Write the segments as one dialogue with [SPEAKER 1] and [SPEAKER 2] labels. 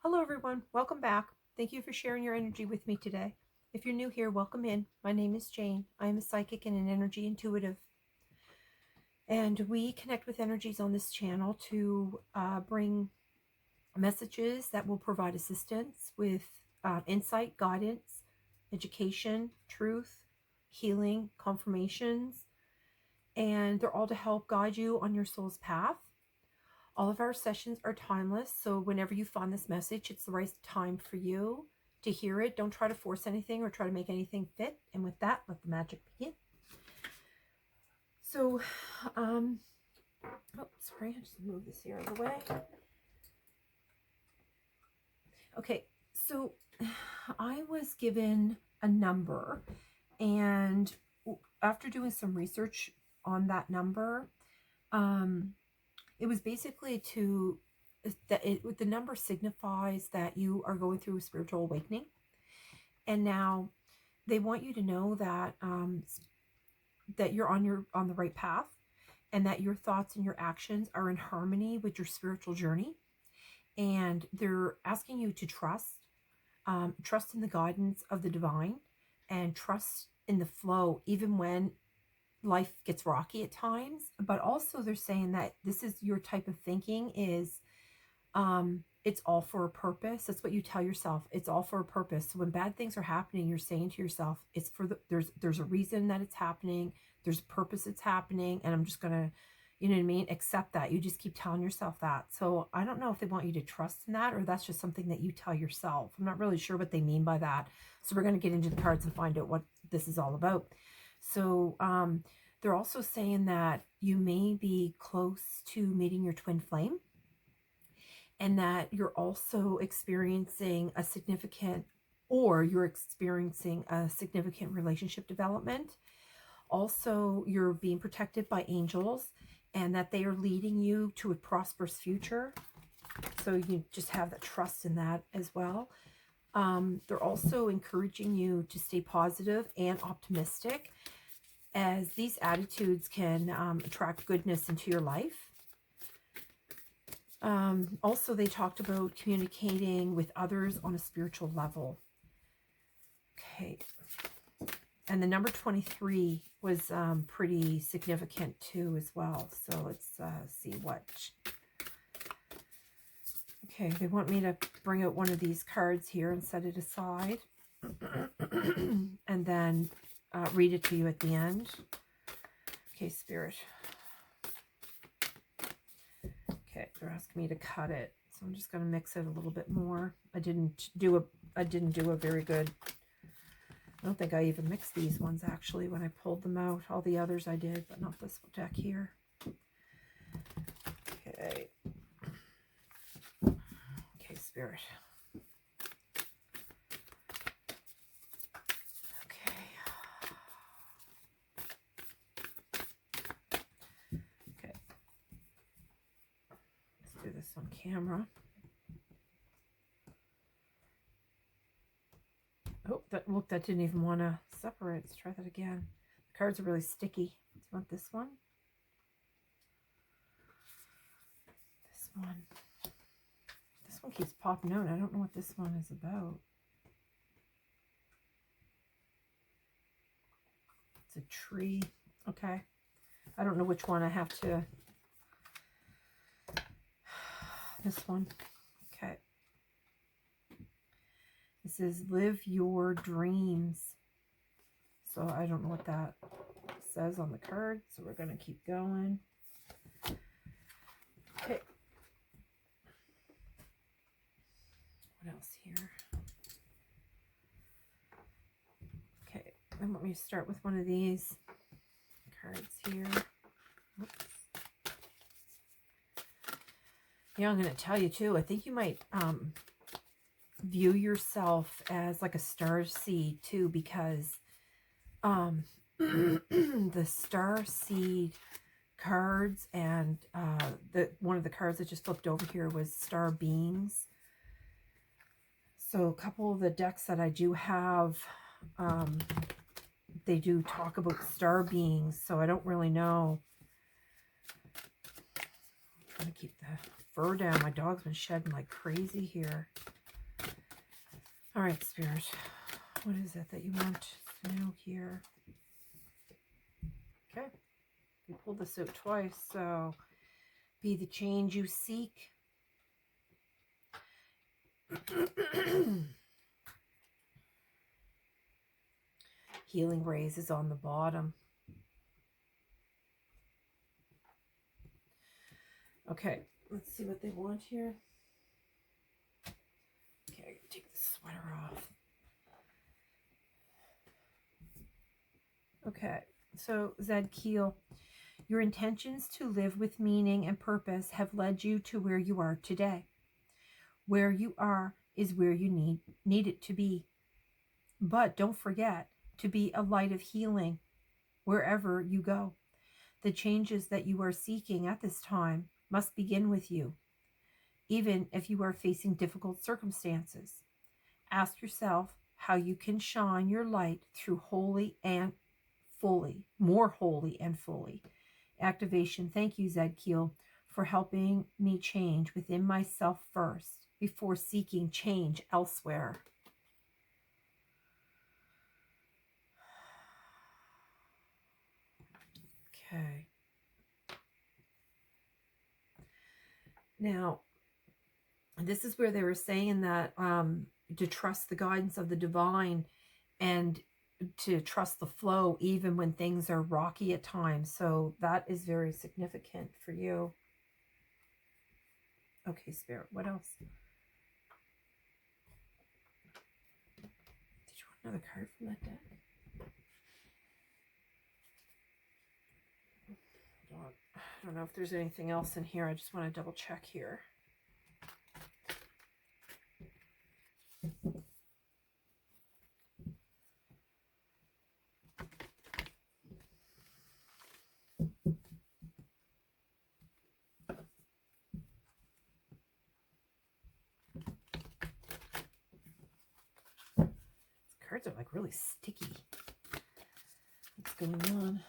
[SPEAKER 1] Hello everyone, welcome back. Thank you for sharing your energy with me today. If you're new here, welcome in. My name is Jane. I am a psychic and an energy intuitive. And we connect with energies on this channel to bring messages that will provide assistance with insight, guidance, education, truth, healing, confirmations. And they're all to help guide you on your soul's path. All of our sessions are timeless, so whenever you find this message, it's the right time for you to hear it. Don't try to force anything or try to make anything fit. And with that, let the magic begin. So, oh, sorry, I just moved this here out of the way. Okay, so I was given a number, and after doing some research on that number, it was basically the number signifies that you are going through a spiritual awakening. And now they want you to know that that you're on the right path, and that your thoughts and your actions are in harmony with your spiritual journey. And they're asking you to trust in the guidance of the divine, and trust in the flow, even when life gets rocky at times. But also they're saying that this is your type of thinking is it's all for a purpose. That's what you tell yourself. It's all for a purpose. So when bad things are happening, you're saying to yourself, it's for there's a reason that it's happening. There's a purpose it's happening, and I'm just gonna, you know what I mean, accept that. You just keep telling yourself that. So I don't know if they want you to trust in that, or that's just something that you tell yourself. I'm not really sure what they mean by that. So we're going to get into the cards and find out what this is all about. So they're also saying that you may be close to meeting your twin flame, and that you're also experiencing a significant relationship development. Also, you're being protected by angels, and that they are leading you to a prosperous future. So you just have that trust in that as well. They're also encouraging you to stay positive and optimistic, as these attitudes can attract goodness into your life. Also, they talked about communicating with others on a spiritual level. Okay. And the number 23 was pretty significant too as well. So let's see what. Okay, they want me to bring out one of these cards here and set it aside. And then read it to you at the end. Okay, Spirit. Okay, they're asking me to cut it. So I'm just going to mix it a little bit more. I didn't do a very good. I don't think I even mixed these ones actually when I pulled them out. All the others I did, but not this deck here. Okay. Okay, Spirit. Okay. Okay. Let's do this on camera. Oh, that didn't even want to separate. Let's try that again. The cards are really sticky. Do you want this one? This one. This one keeps popping out. I don't know what this one is about. It's a tree. Okay. I don't know which one I have to. This one. Okay. This is live your dreams. So I don't know what that says on the card. So we're going to keep going. Okay. What else here? Okay. I want me to start with one of these cards here. Oops. Yeah, I'm going to tell you too. I think you might view yourself as like a star seed too, because the star seed cards and one of the cards that just flipped over here was star beings. So a couple of the decks that I do have, they do talk about star beings, so I don't really know. I'm trying to keep the fur down. My dog's been shedding like crazy here. right, Spirit. What is it that you want to know here? Okay. We pulled this out twice, so be the change you seek. Healing rays is on the bottom. Okay, let's see what they want here. Okay, I gotta take the sweater off. Okay, so Zed Keel, your intentions to live with meaning and purpose have led you to where you are today. Where you are is where you need it to be. But don't forget to be a light of healing wherever you go. The changes that you are seeking at this time must begin with you, even if you are facing difficult circumstances. Ask yourself how you can shine your light through wholly and fully, more wholly and fully. Activation. Thank you, Zed Keel, for helping me change within myself first before seeking change elsewhere. Okay. Now, this is where they were saying that to trust the guidance of the divine and to trust the flow even when things are rocky at times. So that is very significant for you. Okay, Spirit, what else? Did you want another card from that deck? I don't know if there's anything else in here. I just want to double check here. These cards are like really sticky. What's going on?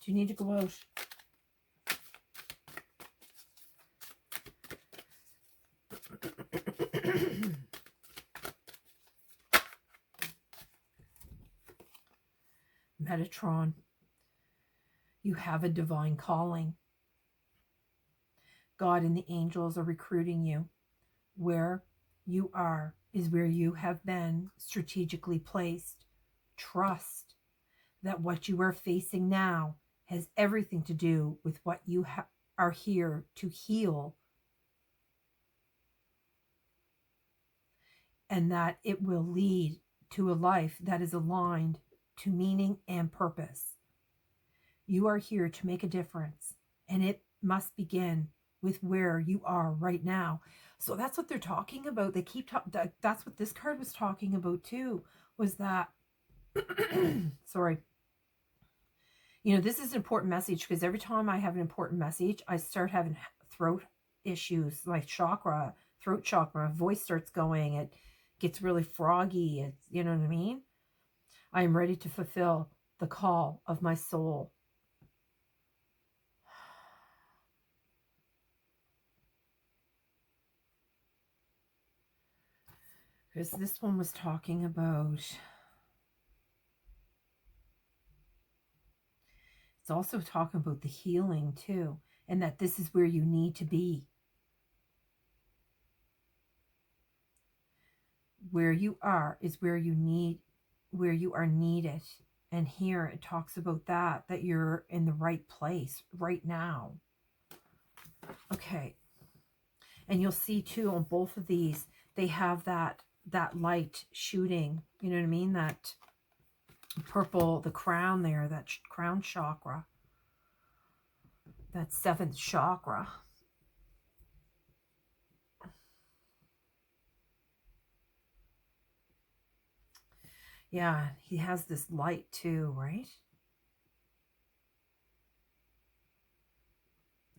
[SPEAKER 1] Do you need to go out? Metatron, you have a divine calling. God and the angels are recruiting you. Where you are is where you have been strategically placed. Trust that what you are facing now has everything to do with what you are here to heal, and that it will lead to a life that is aligned to meaning and purpose. You are here to make a difference, and it must begin with where you are right now. So that's what they're talking about. They keep that's what this card was talking about too, was that sorry. You know, this is an important message because every time I have an important message, I start having throat issues, like throat chakra, voice starts going, it gets really froggy. It's, you know what I mean? I am ready to fulfill the call of my soul. Because this one was talking about, it's also talking about the healing too, and that this is where you need to be. Where you are is where you are needed. And here it talks about that you're in the right place right now. Okay. And you'll see too on both of these, they have that light shooting, you know what I mean? That purple, the crown there, that crown chakra, that 7th chakra. Yeah, he has this light too, right?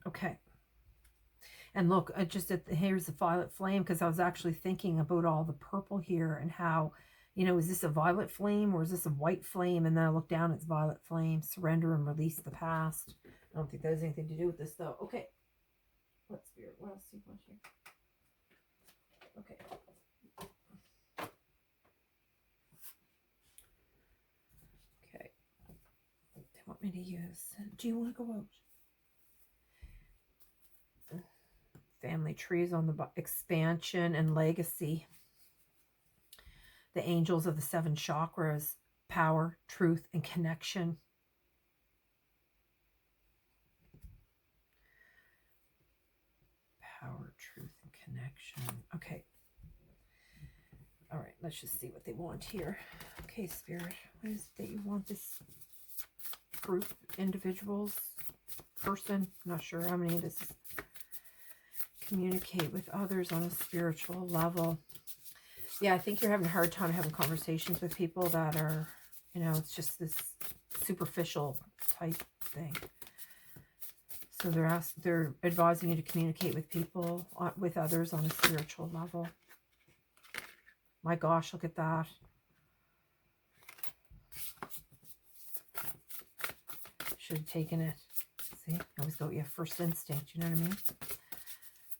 [SPEAKER 1] Okay. And look, here's the violet flame, because I was actually thinking about all the purple here and how, you know, is this a violet flame or is this a white flame? And then I look down, it's violet flame. Surrender and release the past. I don't think that has anything to do with this though. Okay. What else do you want here? Okay. me to use? Do you want to go out? Family trees on the expansion and legacy. The angels of the 7 chakras, power, truth, and connection. Power, truth, and connection. Okay. All right, let's just see what they want here. Okay, Spirit, what is it that you want this group, individuals, person? I'm not sure how many this is. Communicate with others on a spiritual level. Yeah, I think you're having a hard time having conversations with people that are, it's just this superficial type thing. So they're advising you to communicate with people, with others on a spiritual level. My gosh, look at that. Should have taken it. See, I always go, yeah, first instinct, you know what I mean?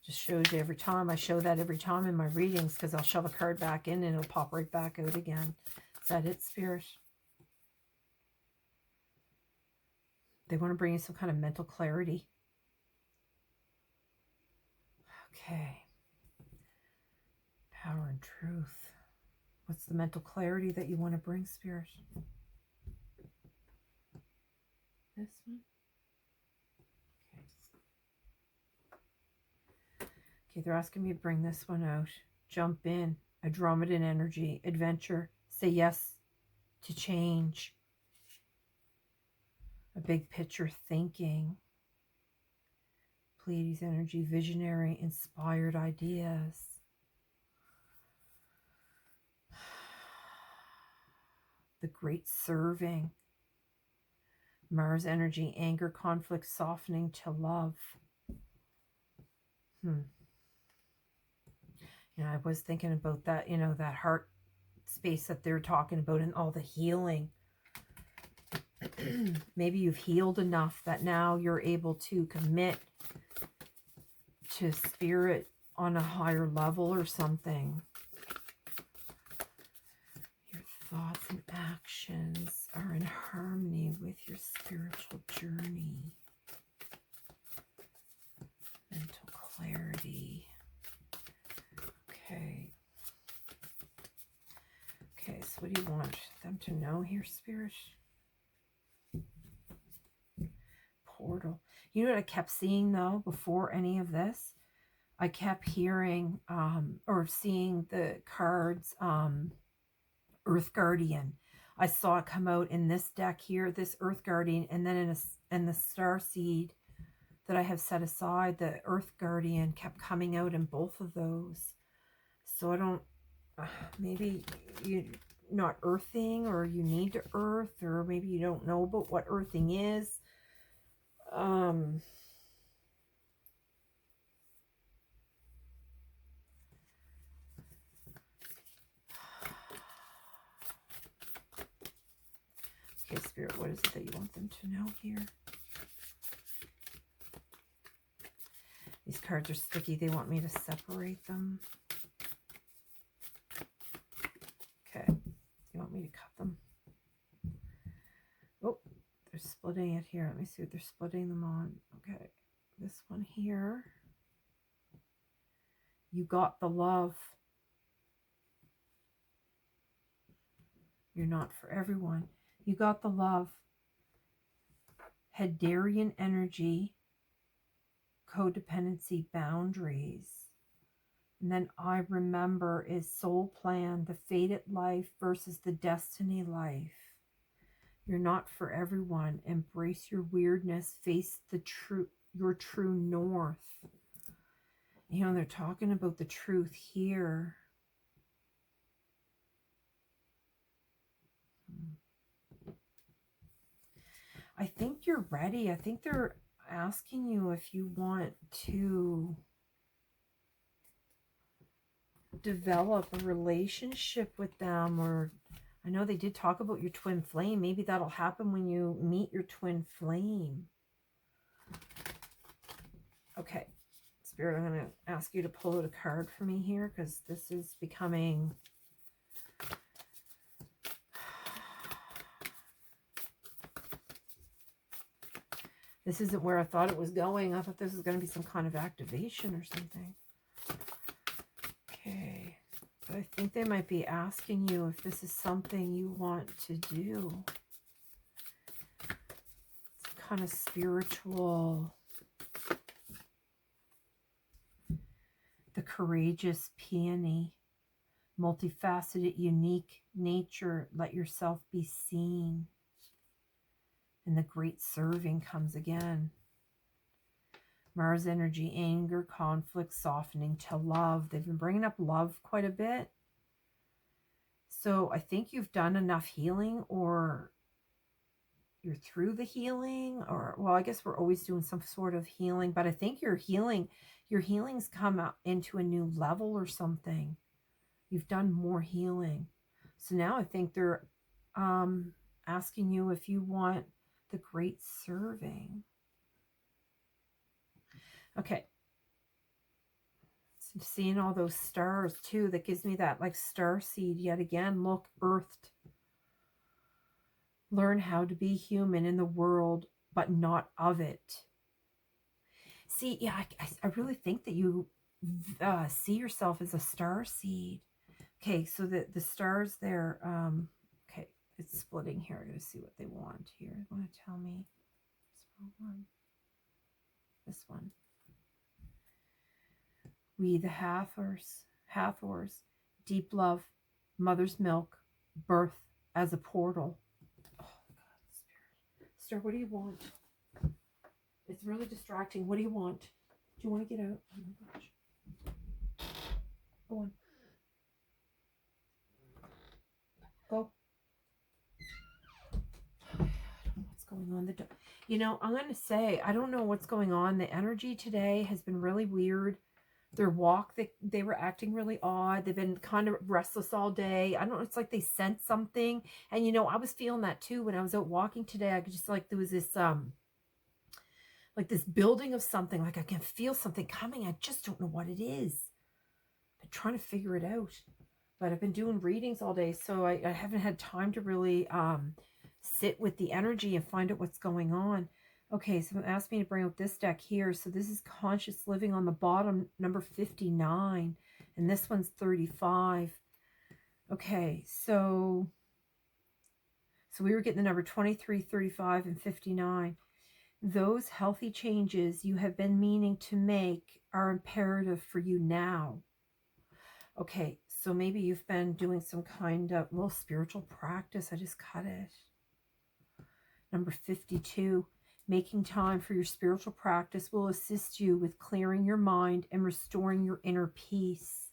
[SPEAKER 1] Just shows you every time. I show that every time in my readings because I'll shove a card back in and it'll pop right back out again. Is that it, Spirit? They want to bring you some kind of mental clarity. Okay. Power and truth. What's the mental clarity that you want to bring, Spirit? This one? Okay, they're asking me to bring this one out. Jump in. Andromedan energy. Adventure. Say yes to change. A big picture thinking. Pleiades energy. Visionary. Inspired ideas. The great serving. Mars energy. Anger, conflict, softening to love. I was thinking about that, that heart space that they're talking about and all the healing. Maybe you've healed enough that now you're able to commit to spirit on a higher level or something. Your thoughts and actions are in harmony with your spiritual journey. Mental clarity. Okay, so what do you want them to know here, Spirit? Portal. You know what I kept seeing, though, before any of this? I kept hearing or seeing the cards Earth Guardian. I saw it come out in this deck here, this Earth Guardian, and then in the Star Seed that I have set aside, the Earth Guardian kept coming out in both of those. So I don't, maybe you're not earthing, or you need to earth, or maybe you don't know about what earthing is. Okay, Spirit, what is it that you want them to know here? These cards are sticky. They want me to separate them. Okay. You want me to cut them? Oh, they're splitting it here. Let me see what they're splitting them on. Okay. This one here. You got the love. You're not for everyone. You got the love. Hadarian energy. Codependency, boundaries. And then I remember is soul plan, the fated life versus the destiny life. You're not for everyone. Embrace your weirdness. Face your true north. They're talking about the truth here. I think you're ready. I think they're asking you if you want to develop a relationship with them, or I know they did talk about your twin flame. Maybe that'll happen when you meet your twin flame. Okay, Spirit, I'm going to ask you to pull out a card for me here, because this is becoming This isn't where I thought it was going. I thought this was going to be some kind of activation or something. Okay. But I think they might be asking you if this is something you want to do. It's kind of spiritual. The courageous peony. Multifaceted, unique nature. Let yourself be seen. And the great serving comes again. Mars energy, anger, conflict, softening to love. They've been bringing up love quite a bit. So I think you've done enough healing, or you're through the healing, or, well, I guess we're always doing some sort of healing, but I think your healing's come out into a new level or something. You've done more healing. So now I think they're asking you if you want the great serving. Okay. So seeing all those stars too, that gives me that like star seed yet again. Look, earthed. Learn how to be human in the world, but not of it. See, yeah, I really think that you see yourself as a star seed. Okay, so the stars there, okay, it's splitting here. I gotta see what they want here. They want to tell me. This one. We the Hathors, deep love, mother's milk, birth as a portal. Oh God, Spirit. Star, what do you want? It's really distracting. What do you want? Do you want to get out? Oh my gosh. Go on. Go. I don't know what's going on. You know, I'm going to say, I don't know what's going on. The energy today has been really weird. Their walk, they were acting really odd. They've been kind of restless all day. I don't know. It's like they sensed something. And, you know, I was feeling that too when I was out walking today. I could just like, there was this, like this building of something. Like I can feel something coming. I just don't know what it is. I'm trying to figure it out. But I've been doing readings all day, so I haven't had time to really sit with the energy and find out what's going on. Okay, so it asked me to bring out this deck here. So this is Conscious Living on the bottom, number 59. And this one's 35. Okay, so we were getting the number 23, 35, and 59. Those healthy changes you have been meaning to make are imperative for you now. Okay, so maybe you've been doing some kind of little spiritual practice. I just cut it. Number 52, making time for your spiritual practice will assist you with clearing your mind and restoring your inner peace.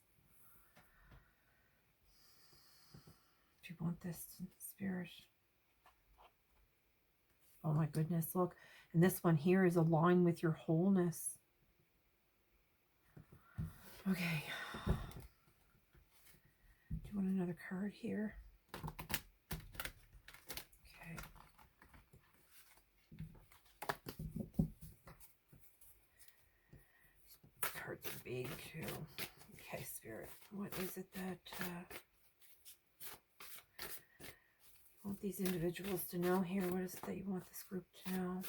[SPEAKER 1] Do you want this, Spirit? Oh my goodness, look. And this one here is aligned with your wholeness. Okay. Do you want another card here? Okay. Cards are big too. Okay, Spirit. What is it that you want these individuals to know here? What is it that you want this group to know?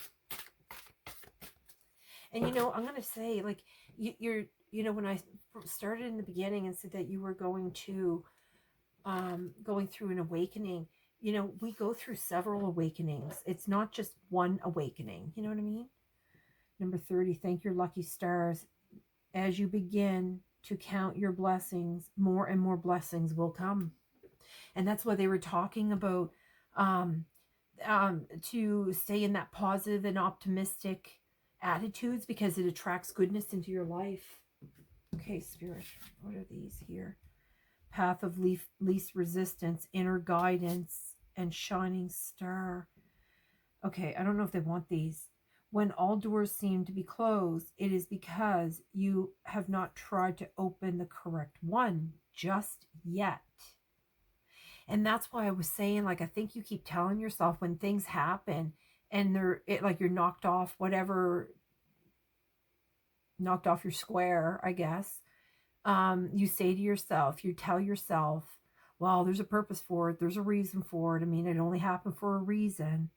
[SPEAKER 1] And you know, I'm going to say, like, you're, you know, when I started in the beginning and said that you were going to, going through an awakening, you know, we go through several awakenings. It's not just one awakening. You know what I mean? Number 30, thank your lucky stars. As you begin to count your blessings, more and more blessings will come. And that's why they were talking about to stay in that positive and optimistic attitudes, because it attracts goodness into your life. Okay, Spirit, what are these here? Path of least resistance, inner guidance, and shining star. Okay, I don't know if they want these. When all doors seem to be closed, it is because you have not tried to open the correct one just yet. And that's why I was saying, like, I think you keep telling yourself when things happen and like you're knocked off, whatever, knocked off your square, I guess. You say to yourself, you tell yourself, well, there's a purpose for it. There's a reason for it. I mean, it only happened for a reason.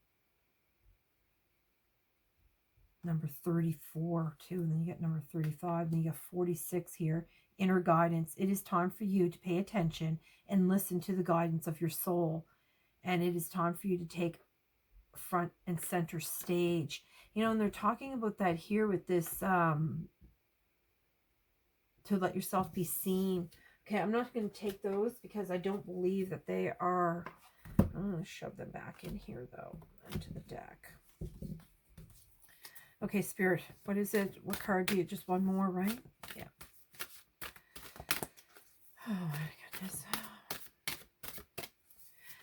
[SPEAKER 1] number 34 too, and then you get number 35, and you get 46 here. Inner guidance. It is time for you to pay attention and listen to the guidance of your soul. And it is time for you to take front and center stage. You know, and they're talking about that here with this, to let yourself be seen. Okay, I'm not going to take those because I don't believe that they are. I'm going to shove them back in here, though, into the deck. Okay, Spirit, what is it? What card do you? Just one more, right? Yeah. Oh, my goodness.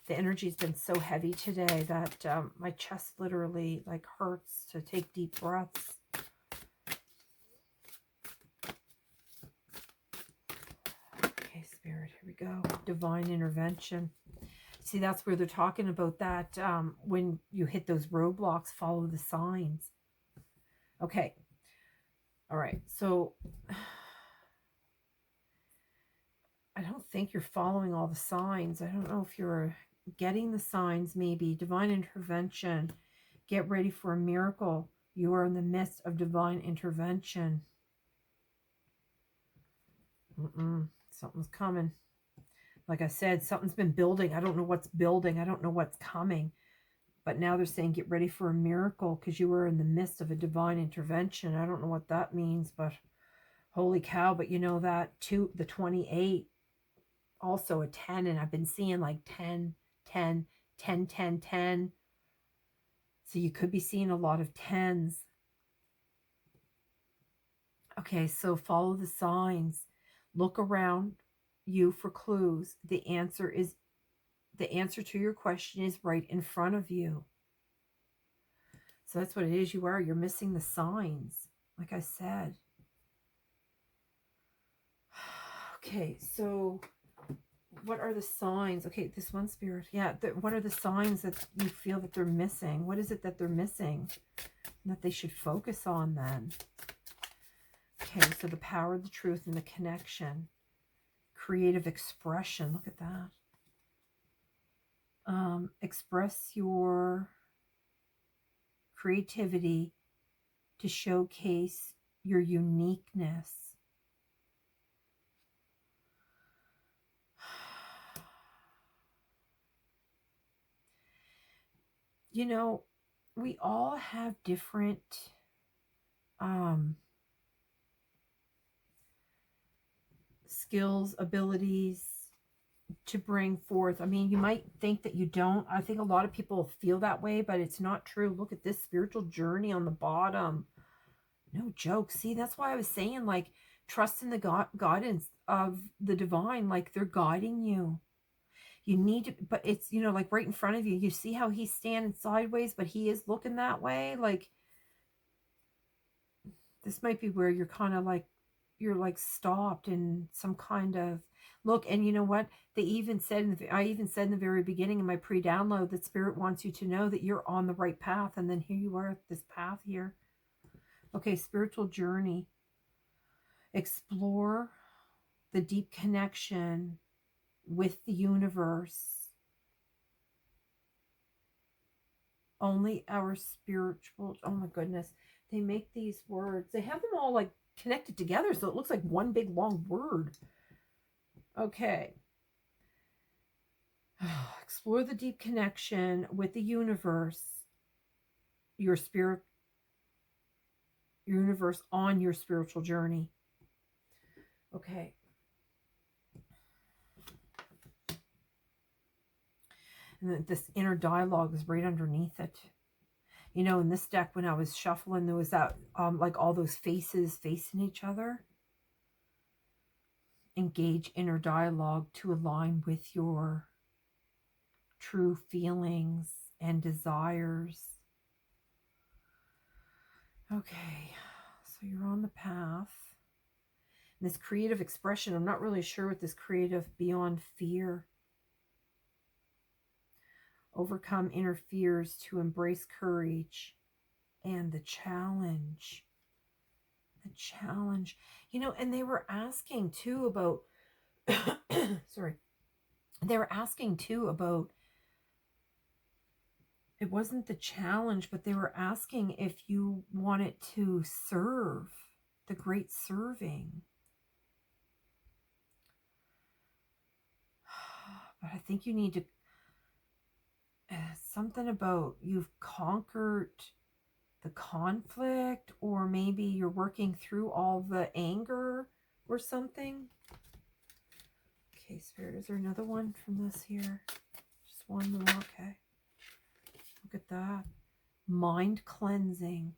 [SPEAKER 1] The energy's been so heavy today that my chest literally, like, hurts to take deep breaths. Okay, Spirit, here we go. Divine intervention. See, that's where they're talking about that. When you hit those roadblocks, follow the signs. Okay. All right. So I don't think you're following all the signs. I don't know if you're getting the signs, maybe. Divine intervention. Get ready for a miracle. You are in the midst of divine intervention. Something's coming. Like I said, something's been building. I don't know what's building. I don't know what's coming. But now they're saying get ready for a miracle because you are in the midst of a divine intervention. I don't know what that means, but holy cow. But you know that too, the 28, also a 10. And I've been seeing like 10, 10, 10, 10, 10. So you could be seeing a lot of 10s. Okay, so follow the signs. Look around you for clues. The answer to your question is right in front of you. So that's what it is. You're missing the signs, like I said. Okay, so what are the signs? Okay, this one, Spirit. Yeah, what are the signs that you feel that they're missing? What is it that they're missing that they should focus on then? Okay, so the power, the truth, and the connection. Creative expression. Look at that. Express your creativity to showcase your uniqueness. You know, we all have different skills, abilities to bring forth. I mean, you might think that you don't. I think a lot of people feel that way, but it's not true. Look at this spiritual journey on the bottom. No joke. See, that's why I was saying, like, trust in the guidance of the divine. Like, they're guiding you. You need to, but it's, you know, like right in front of you. You see how he's standing sideways, but he is looking that way. Like, this might be where you're kind of like, you're like stopped in some kind of look. And you know what? They even said, I even said in the very beginning in my pre-download that Spirit wants you to know that you're on the right path. And then here you are at this path here. Okay, spiritual journey. Explore the deep connection with the universe. Only our spiritual, oh my goodness, they make these words, they have them all like connected together, so it looks like one big long word. Okay. Explore the deep connection with the universe, your spirit, universe on your spiritual journey. Okay. And this inner dialogue is right underneath it. You know, in this deck, when I was shuffling, there was that, like all those faces facing each other. Engage inner dialogue to align with your true feelings and desires. Okay, so you're on the path. And this creative expression, I'm not really sure what this creative beyond fear. Overcome inner fears to embrace courage and the challenge. The challenge. You know, and they were asking too about, sorry, they were asking too about it wasn't the challenge, but they were asking if you wanted to serve, the great serving. But I think you need to, something about you've conquered the conflict, or maybe you're working through all the anger or something. Okay, Spirit, is there another one from this here? Just one more, okay. Look at that. Mind cleansing.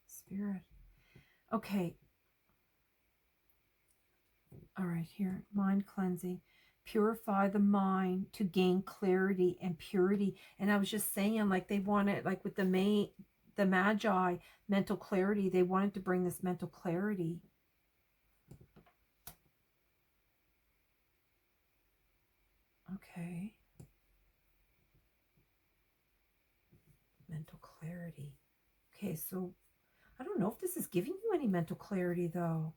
[SPEAKER 1] Spirit. Okay. All right, here. Mind cleansing. Purify the mind to gain clarity and purity. And I was just saying, like, they wanted, like with the Magi, mental clarity. They wanted to bring this mental clarity. Okay. Mental clarity. Okay, so I don't know if this is giving you any mental clarity, though.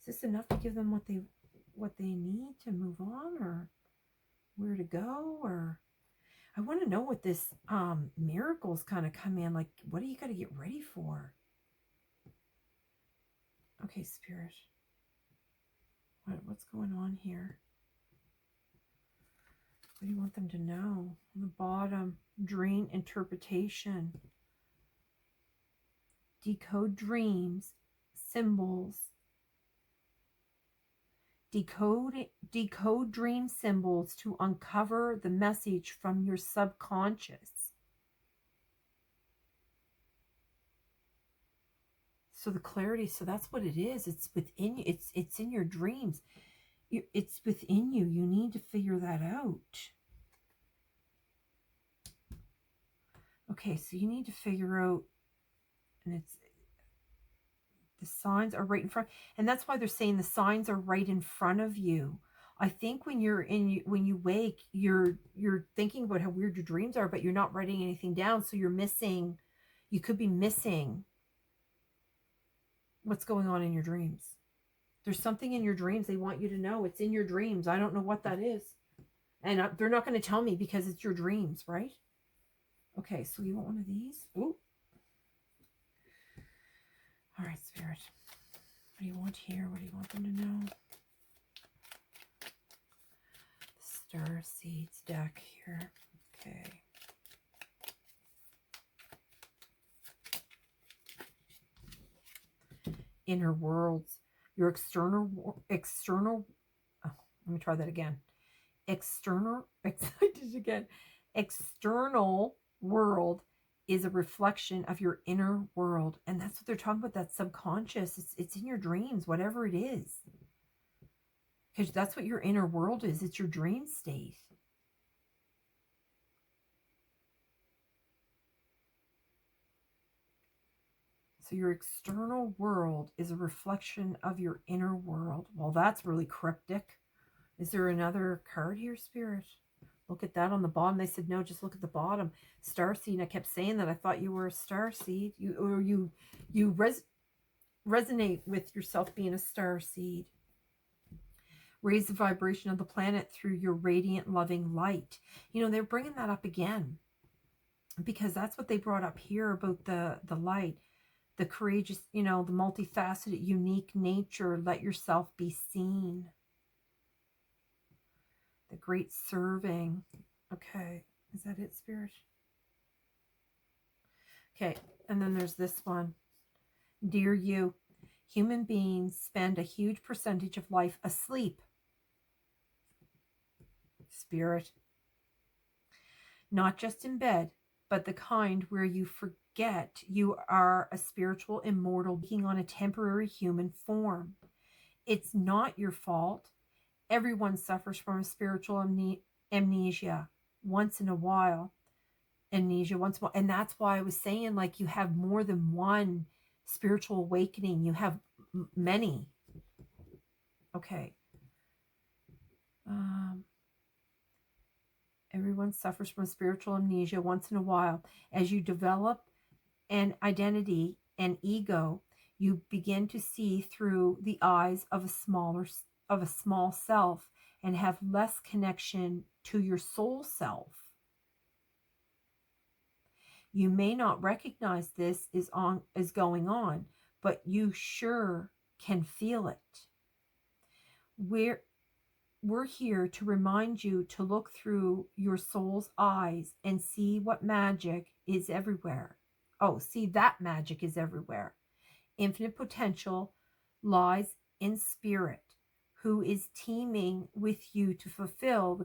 [SPEAKER 1] Is this enough to give them what they need to move on, or where to go? Or I want to know what this miracles kind of come in, like, what do you got to get ready for? Okay, Spirit. What's going on here? What do you want them to know? On the bottom, dream interpretation. Decode dreams, symbols. Decode dream symbols to uncover the message from your subconscious. So the clarity, so that's what it is. It's within you. It's in your dreams. It's within you. You need to figure that out. Okay, so you need to figure out, and it's, the signs are right in front, and that's why they're saying the signs are right in front of you. I think when you wake, you're thinking about how weird your dreams are, but you're not writing anything down, so you could be missing what's going on in your dreams. There's something in your dreams they want you to know. It's in your dreams. I don't know what that is, and they're not going to tell me because it's your dreams, right? Okay, so you want one of these? Ooh. All right, Spirit. What do you want here? What do you want them to know? The Star Seeds deck here. Okay. Inner worlds. Your external, oh, let me try that again. External world is a reflection of your inner world. And that's what they're talking about, that subconscious. It's in your dreams, whatever it is. Because that's what your inner world is. It's your dream state. So your external world is a reflection of your inner world. Well, that's really cryptic. Is there another card here, Spirit? Look at that on the bottom. They said, no, just look at the bottom. Starseed. And I kept saying that. I thought you were a starseed. You resonate with yourself being a starseed. Raise the vibration of the planet through your radiant, loving light. You know, they're bringing that up again, because that's what they brought up here about the light, the courageous, you know, the multifaceted, unique nature. Let yourself be seen. The great serving. Okay, is that it, Spirit? Okay, and then there's this one. Dear you, human beings spend a huge percentage of life asleep. Spirit. Not just in bed, but the kind where you forget you are a spiritual immortal being on a temporary human form. It's not your fault. Everyone suffers from a spiritual amnesia once in a while. And that's why I was saying, like, you have more than one spiritual awakening. You have many. Okay. Everyone suffers from spiritual amnesia once in a while. As you develop an identity and ego, you begin to see through the eyes of a small self and have less connection to your soul self. You may not recognize this is going on, but you sure can feel it. We're here to remind you to look through your soul's eyes and see what magic is everywhere. Oh, see, that magic is everywhere. Infinite potential lies in spirit, who is teaming with you to fulfill the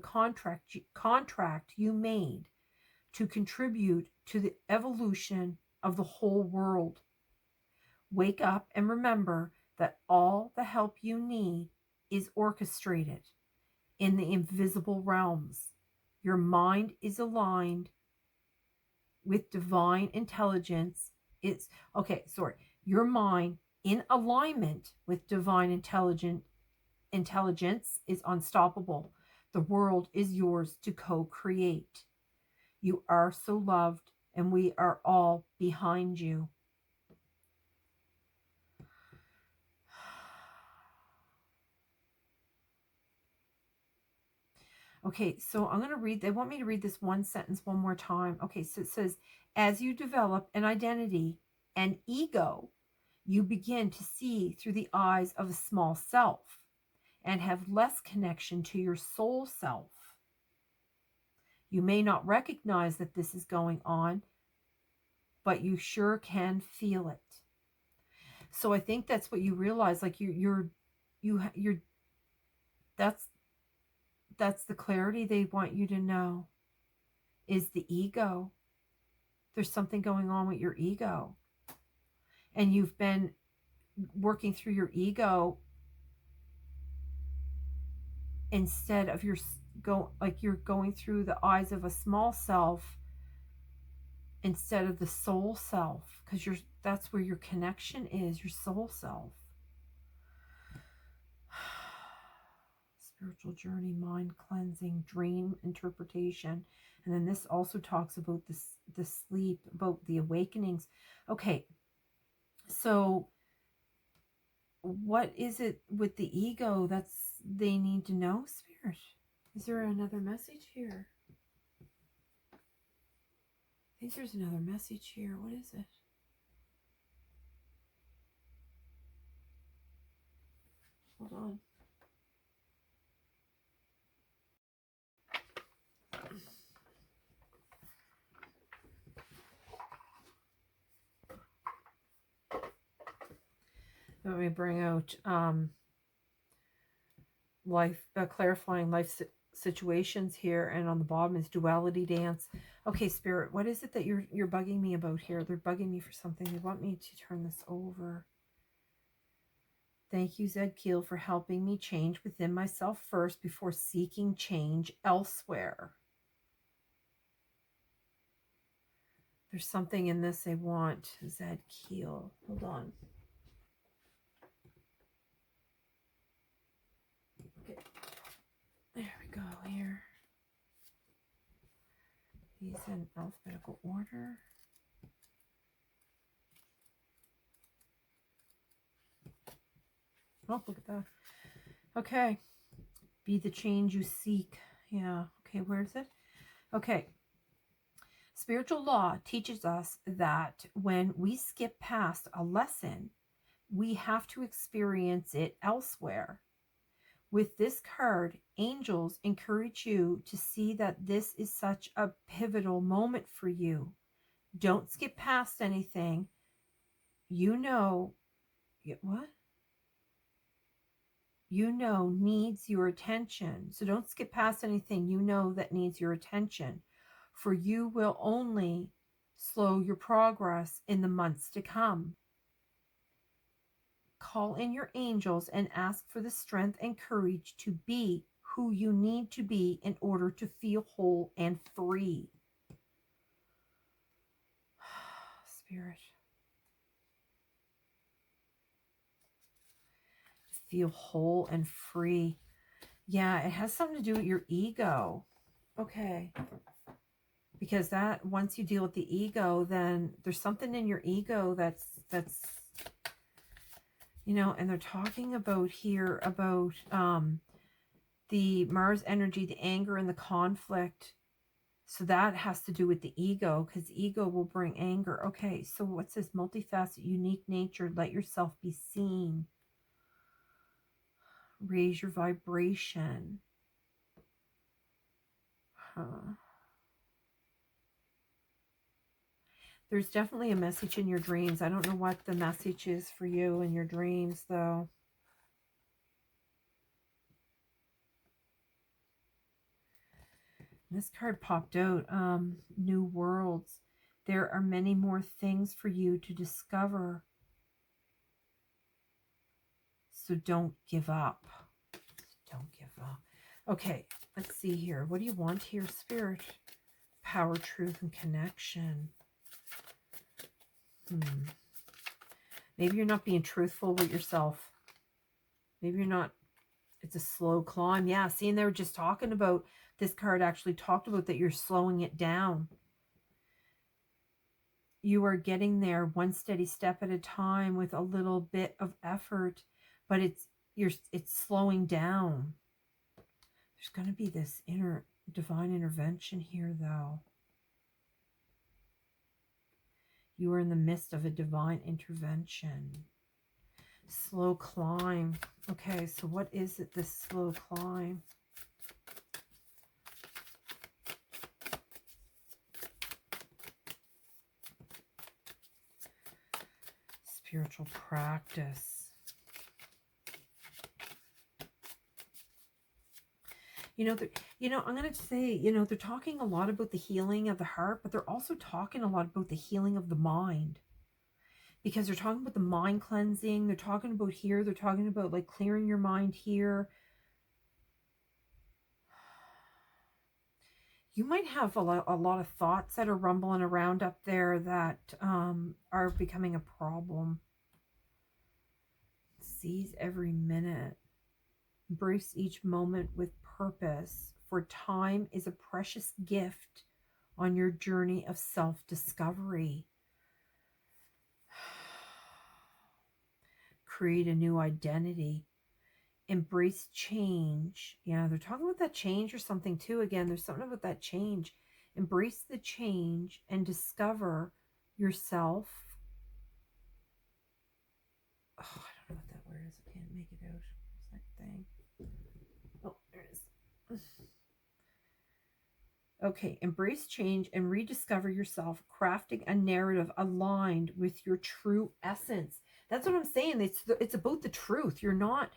[SPEAKER 1] contract you made to contribute to the evolution of the whole world. Wake up and remember that all the help you need is orchestrated in the invisible realms. Your mind is aligned with divine intelligence. Your mind in alignment with divine intelligence is unstoppable. The world is yours to co-create. You are so loved, and we are all behind you. Okay, so I'm going to read, they want me to read this one sentence one more time. Okay, so it says, as you develop an identity, an ego, you begin to see through the eyes of a small self and have less connection to your soul self. You may not recognize that this is going on, but you sure can feel it. So I think that's what you realize, like you're that's the clarity they want you to know, is the ego. There's something going on with your ego. And you've been working through your ego instead of you're going through the eyes of a small self instead of the soul self, because that's where your connection is, your soul self. Spiritual journey, mind cleansing, dream interpretation. And then this also talks about the sleep, about the awakenings. Okay, so what is it with the ego they need to know, Spirit? Is there another message here? I think there's another message here. What is it? Hold on. Let me bring out clarifying life situations here, and on the bottom is duality dance. Okay, Spirit, what is it that you're bugging me about here? They're bugging me for something. They want me to turn this over. Thank you, Zed Keel, for helping me change within myself first before seeking change elsewhere. There's something in this they want, Zed Keel. Hold on. Okay. There we go here. These in alphabetical order. Oh, look at that. Okay. Be the change you seek. Yeah. Okay, where is it? Okay. Spiritual law teaches us that when we skip past a lesson, we have to experience it elsewhere. With this card, angels encourage you to see that this is such a pivotal moment for you. Don't skip past anything. What? Needs your attention. So don't skip past anything that needs your attention, for you will only slow your progress in the months to come. Call in your angels and ask for the strength and courage to be who you need to be in order to feel whole and free. Spirit. Feel whole and free. Yeah, it has something to do with your ego. Okay. Because that, once you deal with the ego, then there's something in your ego that's and they're talking about here about the Mars energy, the anger and the conflict. So that has to do with the ego, because ego will bring anger. Okay, so what's this? Multifaceted, unique nature. Let yourself be seen. Raise your vibration. Huh. There's definitely a message in your dreams. I don't know what the message is for you in your dreams, though. This card popped out. New worlds. There are many more things for you to discover. So don't give up. Don't give up. Okay, let's see here. What do you want here, Spirit? Power, truth, and connection. Maybe you're not being truthful with yourself. Maybe you're not. It's a slow climb. Yeah, seeing they were just talking about, this card actually talked about that you're slowing it down. You are getting there one steady step at a time with a little bit of effort, but it's slowing down. There's going to be this inner divine intervention here, though. You are in the midst of a divine intervention. Slow climb. Okay, so what is it, this slow climb? Spiritual practice. I'm going to say, they're talking a lot about the healing of the heart, but they're also talking a lot about the healing of the mind. Because they're talking about the mind cleansing. They're talking about here. They're talking about like clearing your mind here. You might have a lot of thoughts that are rumbling around up there that are becoming a problem. Seize every minute. Embrace each moment with purpose, for time is a precious gift on your journey of self-discovery. Create a new identity. Embrace change. Yeah, they're talking about that change or something too. Again, there's something about that change. Embrace the change and discover yourself. Oh, I don't know what that word is. I can't make it out. What's that thing? Oh, there it is. Okay, embrace change and rediscover yourself, crafting a narrative aligned with your true essence. That's what I'm saying. It's about the truth. You're not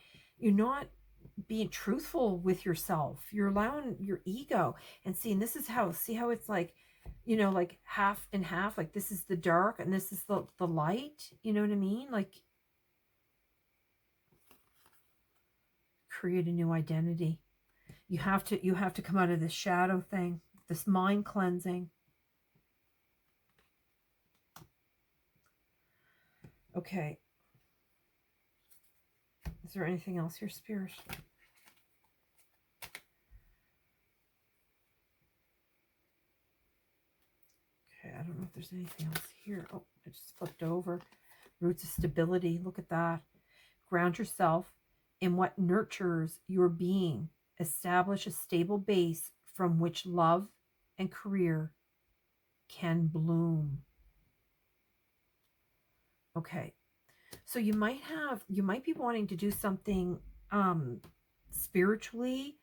[SPEAKER 1] being truthful with yourself. You're allowing your ego and see how it's like, like half and half, like this is the dark and this is the light. You know what I mean? Like, create a new identity. You have to come out of this shadow thing, this mind cleansing. Okay. Is there anything else here, Spirit? Okay, I don't know if there's anything else here. Oh, I just flipped over. Roots of stability. Look at that. Ground yourself in what nurtures your being. Establish a stable base from which love and career can bloom. Okay. So you might be wanting to do something spiritually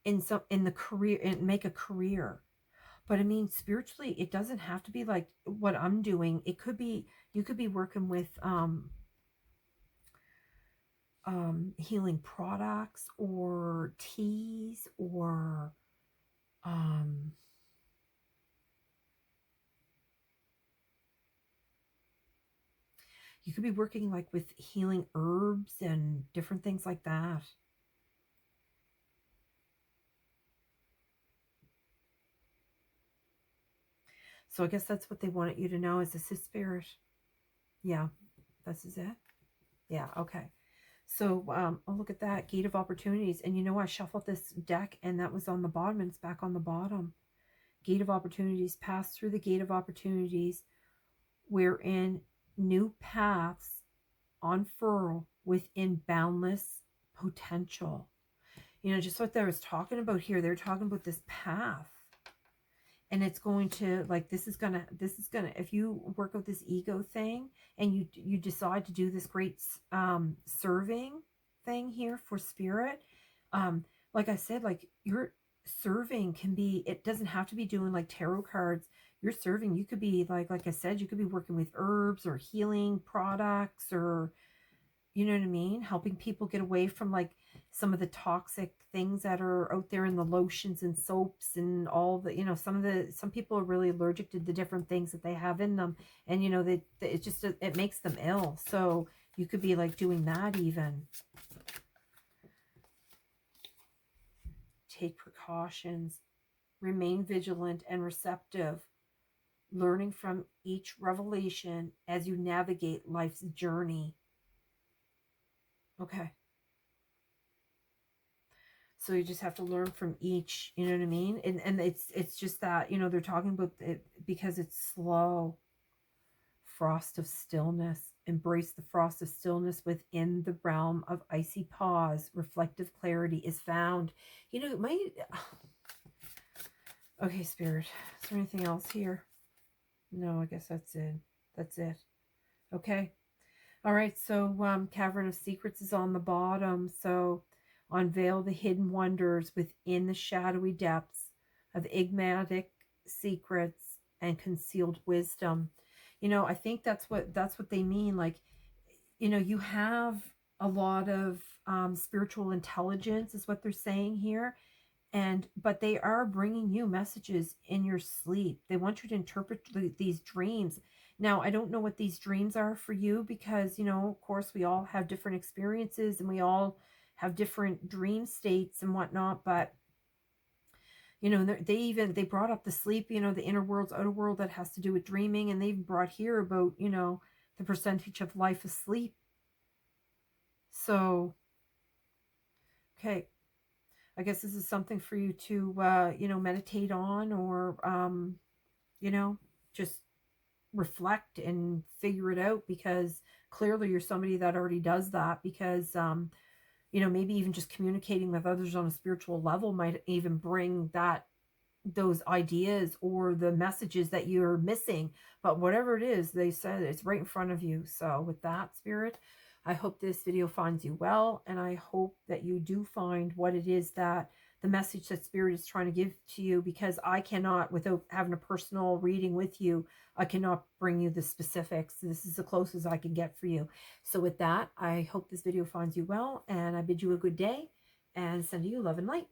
[SPEAKER 1] in the career and make a career. But I mean, spiritually, it doesn't have to be like what I'm doing. It could be, you could be working with healing products or teas or you could be working like with healing herbs and different things like that. So I guess that's what they wanted you to know. Is this his spirit? Yeah, this is it. Yeah, okay. So, oh, look at that. Gate of opportunities. And I shuffled this deck and that was on the bottom and it's back on the bottom. Gate of opportunities. Pass through the gate of opportunities wherein new paths unfurl within boundless potential. Just what they was talking about here. They're talking about this path. and it's going to, like, this is gonna, if you work out this ego thing and you decide to do this great serving thing here for spirit, like I said, like, your serving can be, it doesn't have to be doing like tarot cards. You're serving, you could be like I said, you could be working with herbs or healing products, or you know what I mean, helping people get away from like some of the toxic things that are out there in the lotions and soaps and all the, some people are really allergic to the different things that they have in them, and it just, it makes them ill. So you could be like doing that even. Take precautions, remain vigilant and receptive, learning from each revelation as you navigate life's journey. Okay. So you just have to learn from each, you know what I mean? And it's just that, they're talking about it because it's slow. Frost of stillness. Embrace the frost of stillness within the realm of icy pause. Reflective clarity is found. Okay, Spirit. Is there anything else here? No, I guess that's it. That's it. Okay. All right, so Cavern of Secrets is on the bottom. So unveil the hidden wonders within the shadowy depths of enigmatic secrets and concealed wisdom. I think that's what they mean. Like, you have a lot of spiritual intelligence is what they're saying here. But they are bringing you messages in your sleep. They want you to interpret these dreams. Now, I don't know what these dreams are for you because, of course, we all have different experiences and we all have different dream states and whatnot. But, they brought up the sleep, the inner world's outer world that has to do with dreaming. And they've brought here about, the percentage of life asleep. So, okay. I guess this is something for you to, meditate on, or, just reflect and figure it out, because clearly you're somebody that already does that, because, maybe even just communicating with others on a spiritual level might even bring those ideas or the messages that you're missing. But whatever it is, they said it's right in front of you. So with that, Spirit, I hope this video finds you well, and I hope that you do find what it is that the message that Spirit is trying to give to you, because I cannot, without having a personal reading with you, I cannot bring you the specifics. This is the closest I can get for you. So with that, I hope this video finds you well, and I bid you a good day and send you love and light.